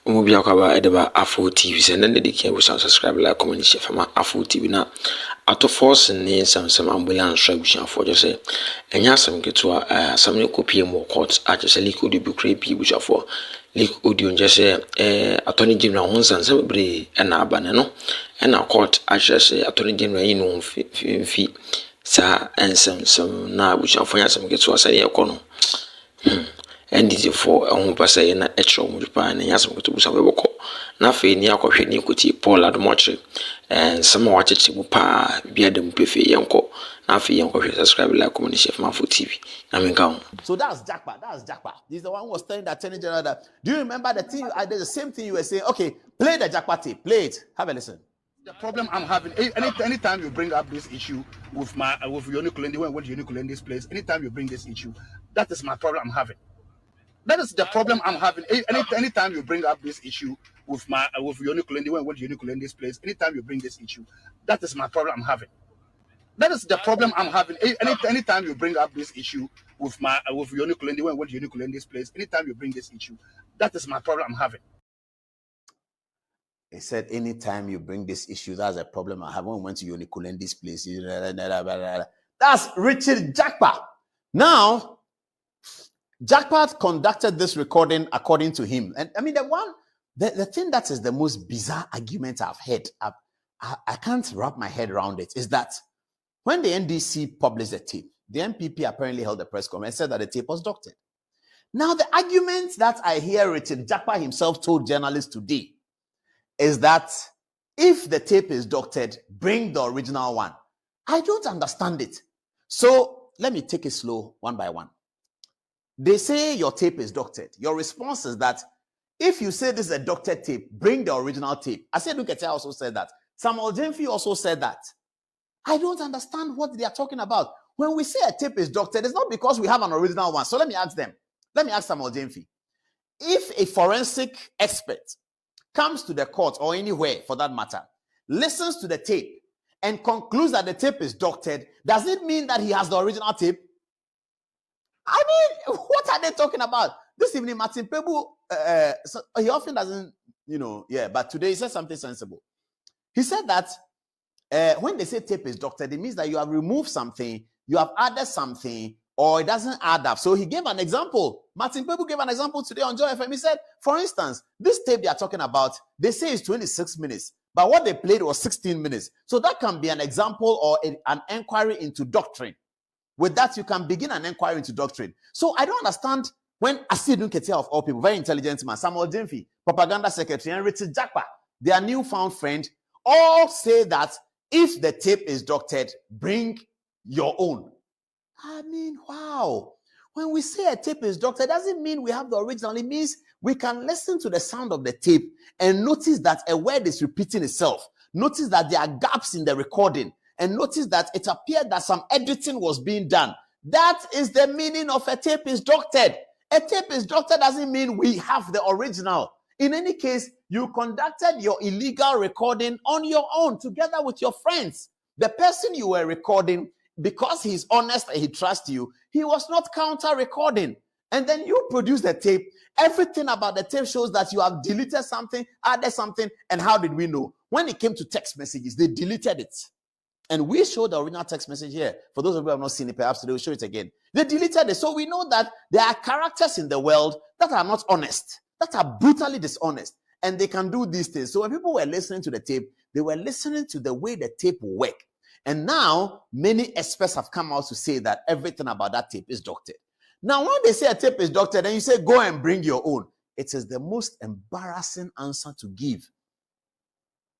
Mobile cover edeba Afful TV send then the can subscribe like comment share from Afful TV na ATO Forson ne some ambulance bushia for just say enya some get to some ne copy more court just leak audio be creepy bushia for leak audio just say attorney general honsan some bre na abane no na court just say attorney general you know fi sa and some na bushia for some get to say no NDC for pasa na extra mu pa na yasem ko to busa weboko na fe ni akohwe ni kuti Paul Adomoche sama wacheche mu pa bia dem pefe yenko na fe yenko hwe subscribe like comment share from Afful TV na menka. So that's Jakpa. He's the one who was telling the Attorney General that, do you remember the thing I did the same thing you were saying? Okay, play the Jakpa tape, play it, have a listen. The problem I'm having, anytime you bring up this issue with Unikulende, when Unikulende this place, anytime you bring this issue, that is my problem I'm having. That is the problem I'm having. Anytime you bring up this issue with Unikulende, when Unikulende this place, anytime you bring this issue, that is my problem I'm having. That is the problem I'm having. Anytime you bring up this issue with Unikulende, when Unikulende this place, anytime you bring this issue, that is my problem I'm having. He said, anytime you bring this issue, that's a problem I have. When we went to Unikulendi's place, that's Richard Jakpa. Now, Jakpa conducted this recording according to him. And I mean, the thing that is the most bizarre argument I've heard, I can't wrap my head around it, is that when the NDC published the tape, the MPP apparently held a press conference and said that the tape was doctored. Now, the argument that I hear Richard Jakpa himself told journalists today is that if the tape is doctored, bring the original one. I don't understand it. So let me take it slow one by one. They say your tape is doctored. Your response is that if you say this is a doctored tape, bring the original tape. I said Lukete also said that. Samuel Jemfi also said that. I don't understand what they are talking about. When we say a tape is doctored, it's not because we have an original one. So let me ask them. Let me ask Samuel Jemfi. If a forensic expert comes to the court or anywhere for that matter, listens to the tape and concludes that the tape is doctored, does it mean that he has the original tape? I mean, what are they talking about? This evening, Martin Pebu, he often doesn't, but today he said something sensible. He said that when they say tape is doctored, it means that you have removed something, you have added something, or it doesn't add up. So he gave an example. Martin Pebu gave an example today on Joy FM. He said, for instance, this tape they are talking about, they say it's 26 minutes, but what they played was 16 minutes. So that can be an example or an inquiry into doctrine. With that, you can begin an inquiry into doctrine. So I don't understand when Asidun Ketia of all people, very intelligent man, Samuel Jemfi, propaganda secretary, and Richard Jakpa, their newfound friend, all say that if the tape is doctored, bring your own. I mean, wow. When we say a tape is doctored, it doesn't mean we have the original. It means we can listen to the sound of the tape and notice that a word is repeating itself. Notice that there are gaps in the recording. And notice that it appeared that some editing was being done. That is the meaning of a tape is doctored. A tape is doctored doesn't mean we have the original. In any case, you conducted your illegal recording on your own together with your friends. The person you were recording, because he's honest and he trusts you, he was not counter-recording. And then you produce the tape. Everything about the tape shows that you have deleted something, added something, and how did we know? When it came to text messages, they deleted it. And we showed the original text message here. For those of you who have not seen it, perhaps today we'll show it again. They deleted it. So we know that there are characters in the world that are not honest, that are brutally dishonest. And they can do these things. So when people were listening to the tape, they were listening to the way the tape will work. And now, many experts have come out to say that everything about that tape is doctored. Now, when they say a tape is doctored, and you say, go and bring your own, it is the most embarrassing answer to give.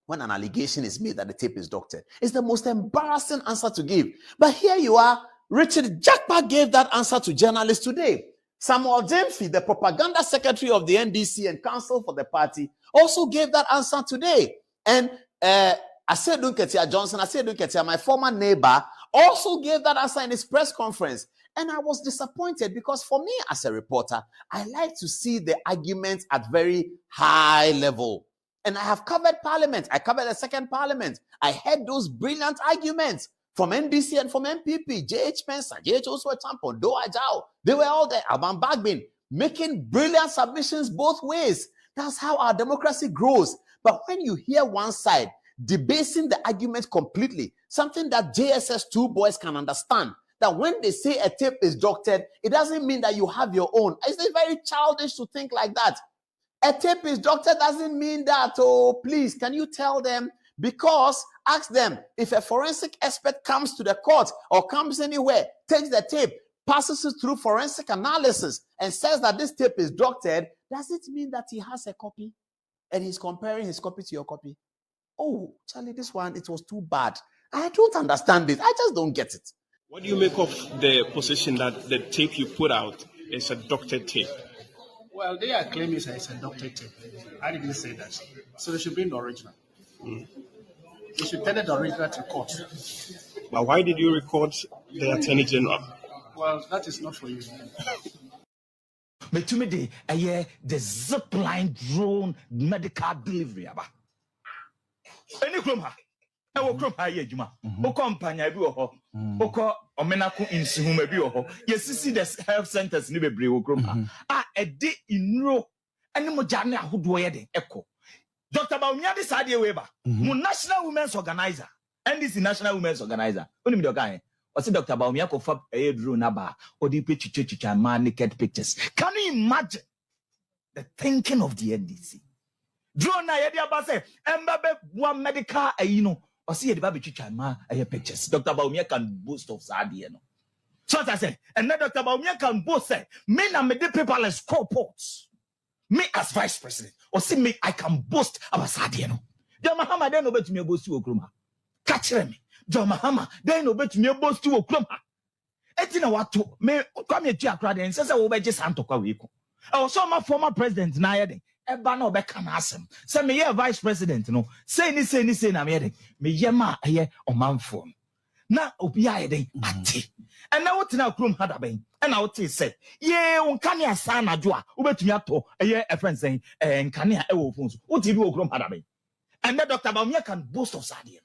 When an allegation is made that the tape is doctored, it's the most embarrassing answer to give. But here you are, Richard Jakpa gave that answer to journalists today. Samuel Jemfi, the propaganda secretary of the NDC and counsel for the party, also gave that answer today. And Asedun Ketia Johnson, Asedun Ketia, my former neighbor, also gave that answer in his press conference. And I was disappointed because for me as a reporter, I like to see the arguments at very high level. And I have covered parliament. I covered the second parliament. I heard those brilliant arguments from NDC and from MPP. J.H. Spencer, J.H. also a champion, Doa Jao. They were all there. Alban Bagbin making brilliant submissions both ways. That's how our democracy grows. But when you hear one side debasing the argument completely, something that JSS2 boys can understand, that when they say a tape is doctored, it doesn't mean that you have your own. It's very childish to think like that. A tape is doctored doesn't mean that, oh, please, can you tell them? Because ask them, if a forensic expert comes to the court or comes anywhere, takes the tape, passes it through forensic analysis and says that this tape is doctored, does it mean that he has a copy and he's comparing his copy to your copy? Oh, Charlie, this one, it was too bad. I don't understand it. I just don't get it. What do you make of the position that the tape you put out is a doctored tape? Well, they are claiming it's a doctored tape. I didn't say that. So they should bring the original. They should tell the original to court. But why did you record the Attorney General? Well, that is not for you. But to me, the zipline drone medical delivery. Any crumha. I will crump high juma. O company I do ho. Oko omenaku in suhum bi ho. Yes, see the health centers ni bebre o crumha. A day in row. Any mo jane ahodo ye de echo. Dr. Baumia this idea weba. National Women's Organizer. NDC National Women's Organizer. Only me guy. Or see Dr. Baumia ko fab a drone naba or the chicha man naked pictures. Can you imagine the thinking of the NDC? Drone na yedi abase embabe one medical or see the baby chicha man pictures. Dr. Baumia can boast of Sadia no. So as I say, and then Dr. Baumia can boast say, me na me the paperless coports. Me as vice president, or see me, I can boast about Sadia. John Mahama then obey to me boast to Okroma. Catch me, John Mahama then obey to me boast to Okroma. Etina what to me come here to Accra and says I will be just Antoka Wiko. I was my former president Nayade. Eba no be can asem. Say me ye vice president no. Say ni na me me yema aye omanfo. Na obi ayede ate. And now what now krom hada ben. And now what say ye unkani asa na jo a obetumi ato eye a friend saying nkani a ewo phone so. What do you krom hada ben? And then Dr. Baumia can boast of Sadia.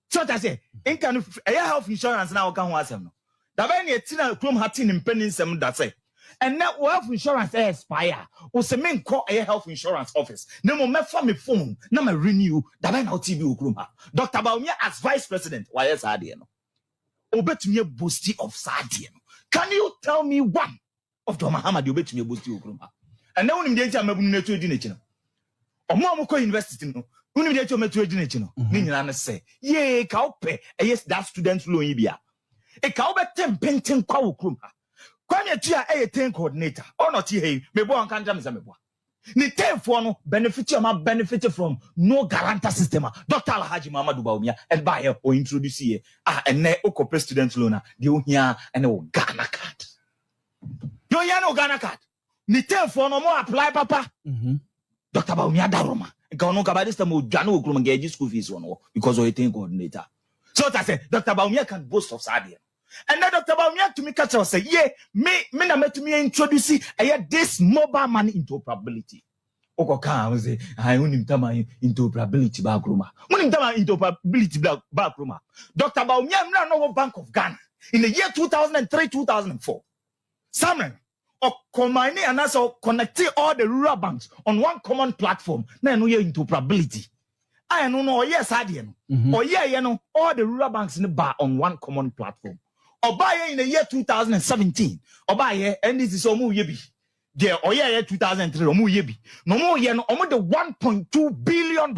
So that I say in can health insurance now can ho asem no. Da ben ye tina krom hatin impending sem that say. And now health insurance expire. O se men call a health insurance office. No more me for me phone. No me renew. Da ben now TV okrom ha. Dr. Baumia as vice president. Why is Sadia no? Obetumi boasty of Sadia. Can you tell me one of the Mahama the obetumi boasty of Okroma? And now when the agent mabu neto edinechino. Omo ko university no. When the agent meto edinechino. Ni nyina say, "Ye ka ope, yes that student loan bia. E ka obete penten kwa Okroma. Kwame tua e 10 coordinator. Or not here, me bo an kanja me se me bo. Ni 10 for no benefit from no guarantor system. Dr. Alhaji Muhammadu Baumia and buy here or introduce here. And ne okopre student loan the here and no Ghana card. You hear no Ghana card. Ni 10 for no more apply papa. Dr. Baumia Daroma. Gano kaba this time Jano Okroma get school fees one because of 10 coordinator. So that I say Dr. Baumia can boast of Sadia. And then Dr. Baumia to me catch us say, yeah, me na me to me introduce this mobile money interoperability. Oko ka say, I unim tama interoperability ba kroma. Unim tama interoperability ba kroma. Dr. Baumia no Bank of Ghana in the year 2003-2004. Samuel or combine and also connecting all the rural banks on one common platform. Na no ye interoperability. I know yes adian. Or yeah, all the rural banks in the bar on one common platform. Obaye in the year 2017. Obaye and this is omu yebi. There or year 2003 omu yebi. No more ye no omu the $1.2 billion.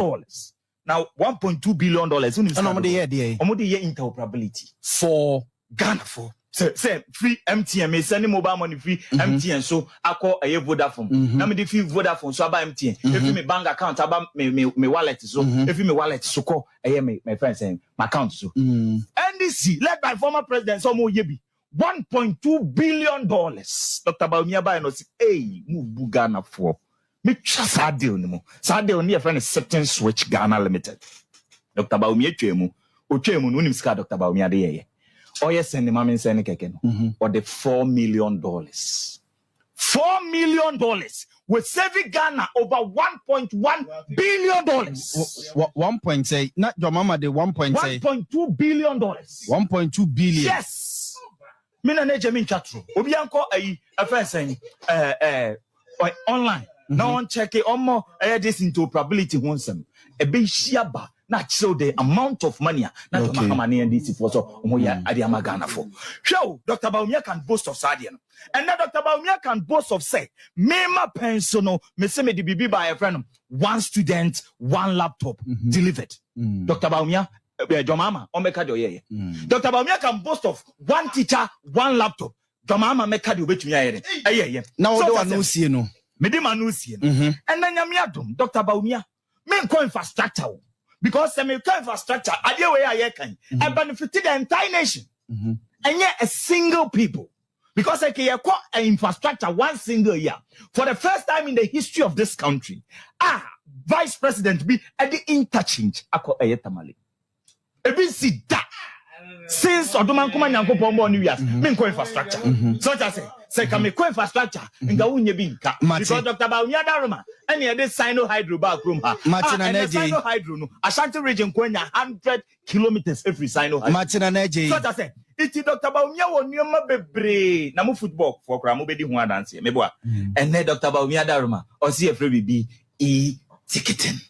Now $1.2 billion. Omu the year interoperability for Ghana for. Say free MTN, me send mobile money free MTN so I call a Vodafone. Now me the free Vodafone so I buy MTN. If you me bank account, I buy me wallet so if you me wallet so call my friend saying my account so. NDC led by former president Somo Yebi $1.2 billion. Dr. Baumia buy no say hey move Ghana for me trust that deal no more. So deal near friend is certain switch Ghana Limited. Dr. Baumia twemu no nim ska Dr. Baumia dey. Oh yes, and the mama saying keken or the $4 million. $4 million with saving Ghana over $1.1 billion. 1.8, not your mama the 1.2 billion. 1.2 billion. Yes. Mina neje min chatro. Obianko a friend saying online. Now on check it on more this into probability wonsome. A big shiaba. Not show the amount of money not Mahama and NDC for so Adiama Ghana for. Show Dr. Baumia can boast of Sadian. And now Dr. Baumia can boast of say, Mema pensiono, me se me di bibi by a friend, 1 student, 1 laptop delivered. Dr. Baumia, your mama, Omeka do ye. Dr. Baumia can boast of 1 teacher, 1 laptop. Your mama make a do bet me. Now do I know see no. Medima no see. And then Yamiadum, Dr. Baumia, men co infrastructure. Because the infrastructure, I benefited the entire nation. And yet a single people. Because I can acquire an infrastructure 1 single year. For the first time in the history of this country, Vice President be at the interchange. Ako Ayatamali. ABC that. Since Oduman Kuma Nyanko Pombo New Year's, Minko infrastructure. So I say, can make infrastructure in Gaunye Binka. Because Dr. Baunia Daruma, and the Sino Hydro Back Room, Martin and Sino Hydro, Ashanti region, 100 kilometers every Sino Hydro. Martin and Edge. So I say, it's Dr. Baunia or Numa Bebre, Namu football for Kramobedi one dance, Meboa. And then Dr. Baunia Daruma, or see a free be ticketing.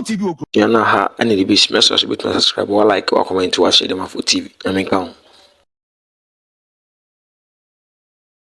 Yana ha, and the business message between subscribe or like or comment to watch them Afful TV.